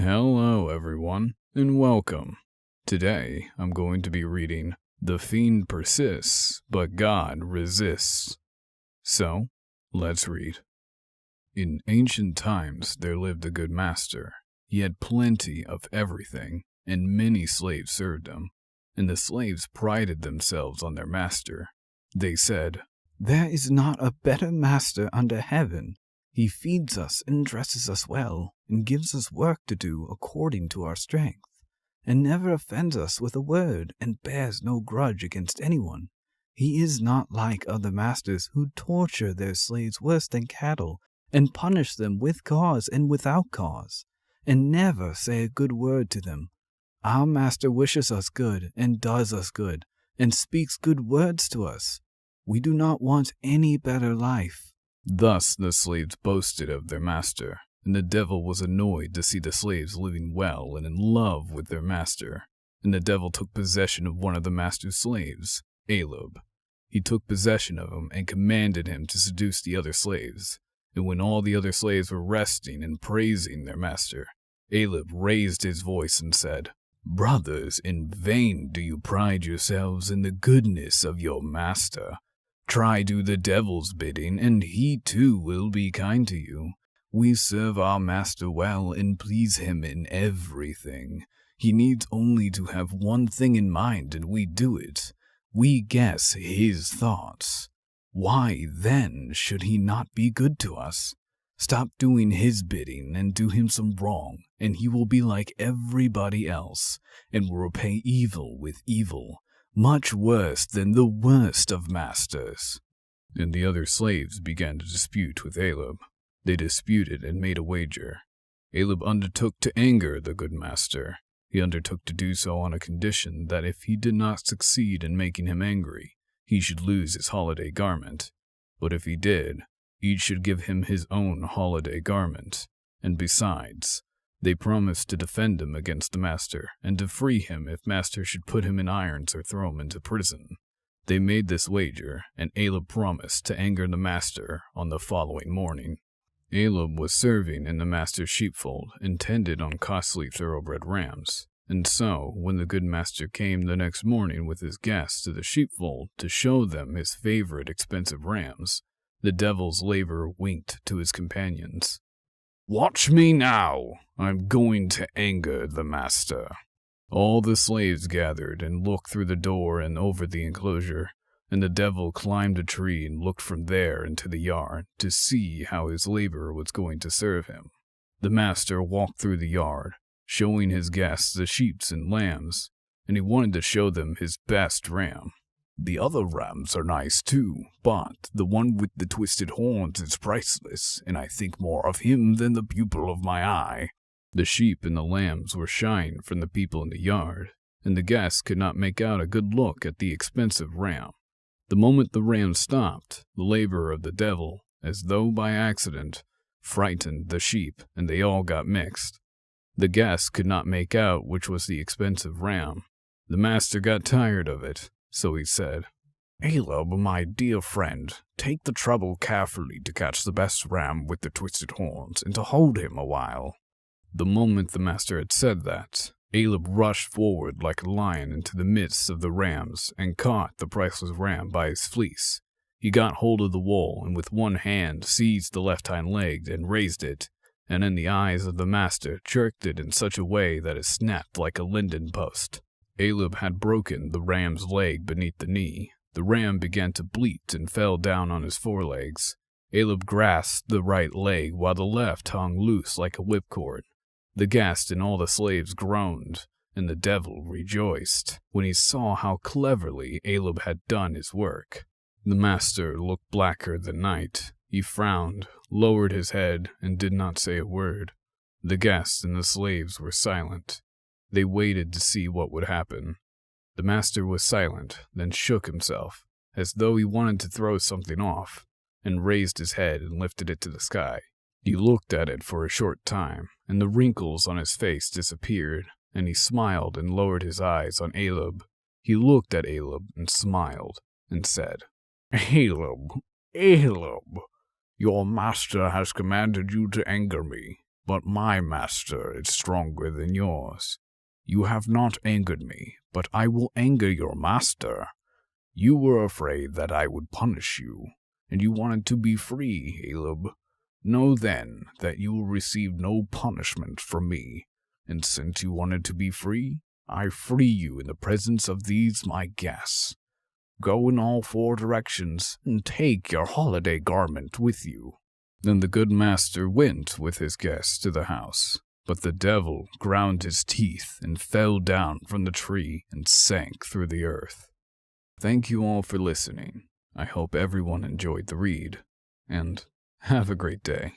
Hello everyone, and welcome. Today I'm going to be reading The Fiend Persists, but God Resists. So, let's read. In ancient times there lived a good master. He had plenty of everything, and many slaves served him. And the slaves prided themselves on their master. They said, "There is not a better master under heaven. He feeds us and dresses us well, and gives us work to do according to our strength, and never offends us with a word, and bears no grudge against anyone. He is not like other masters who torture their slaves worse than cattle, and punish them with cause and without cause, and never say a good word to them. Our master wishes us good, and does us good, and speaks good words to us. We do not want any better life." Thus the slaves boasted of their master, and the devil was annoyed to see the slaves living well and in love with their master. And the devil took possession of one of the master's slaves, Aleb. He took possession of him and commanded him to seduce the other slaves. And when all the other slaves were resting and praising their master, Aleb raised his voice and said, "Brothers, in vain do you pride yourselves in the goodness of your master. Try do the devil's bidding, and he too will be kind to you. We serve our master well and please him in everything. He needs only to have one thing in mind, and we do it. We guess his thoughts. Why, then, should he not be good to us? Stop doing his bidding and do him some wrong, and he will be like everybody else, and will repay evil with evil. Much worse than the worst of masters." And the other slaves began to dispute with Aleb. They disputed and made a wager. Aleb undertook to anger the good master. He undertook to do so on a condition that if he did not succeed in making him angry, he should lose his holiday garment. But if he did, each should give him his own holiday garment. And besides, they promised to defend him against the master, and to free him if master should put him in irons or throw him into prison. They made this wager, and Aleb promised to anger the master on the following morning. Aleb was serving in the master's sheepfold, and tended on costly thoroughbred rams. And so, when the good master came the next morning with his guests to the sheepfold to show them his favorite expensive rams, the devil's laborer winked to his companions. "Watch me now! I'm going to anger the master." All the slaves gathered and looked through the door and over the enclosure, and the devil climbed a tree and looked from there into the yard to see how his laborer was going to serve him. The master walked through the yard, showing his guests the sheep and lambs, and he wanted to show them his best ram. "The other rams are nice too, but the one with the twisted horns is priceless, and I think more of him than the pupil of my eye." The sheep and the lambs were shying from the people in the yard, and the guests could not make out a good look at the expensive ram. The moment the ram stopped, the laborer of the devil, as though by accident, frightened the sheep, and they all got mixed. The guests could not make out which was the expensive ram. The master got tired of it. So he said, "Aleb, my dear friend, take the trouble carefully to catch the best ram with the twisted horns, and to hold him a while." The moment the master had said that, Aleb rushed forward like a lion into the midst of the rams, and caught the priceless ram by his fleece. He got hold of the wool, and with one hand seized the left hind leg and raised it, and in the eyes of the master jerked it in such a way that it snapped like a linden post. Aleb had broken the ram's leg beneath the knee. The ram began to bleat and fell down on his forelegs. Aleb grasped the right leg while the left hung loose like a whipcord. The guests and all the slaves groaned, and the devil rejoiced when he saw how cleverly Aleb had done his work. The master looked blacker than night. He frowned, lowered his head, and did not say a word. The guests and the slaves were silent. They waited to see what would happen. The master was silent, then shook himself, as though he wanted to throw something off, and raised his head and lifted it to the sky. He looked at it for a short time, and the wrinkles on his face disappeared, and he smiled and lowered his eyes on Aleb. He looked at Aleb and smiled, and said, "Aleb, Aleb, your master has commanded you to anger me, but my master is stronger than yours. You have not angered me, but I will anger your master. You were afraid that I would punish you, and you wanted to be free, Caleb. Know then that you will receive no punishment from me, and since you wanted to be free, I free you in the presence of these my guests. Go in all 4 directions, and take your holiday garment with you." Then the good master went with his guests to the house, but the devil ground his teeth and fell down from the tree and sank through the earth. Thank you all for listening. I hope everyone enjoyed the read, and have a great day.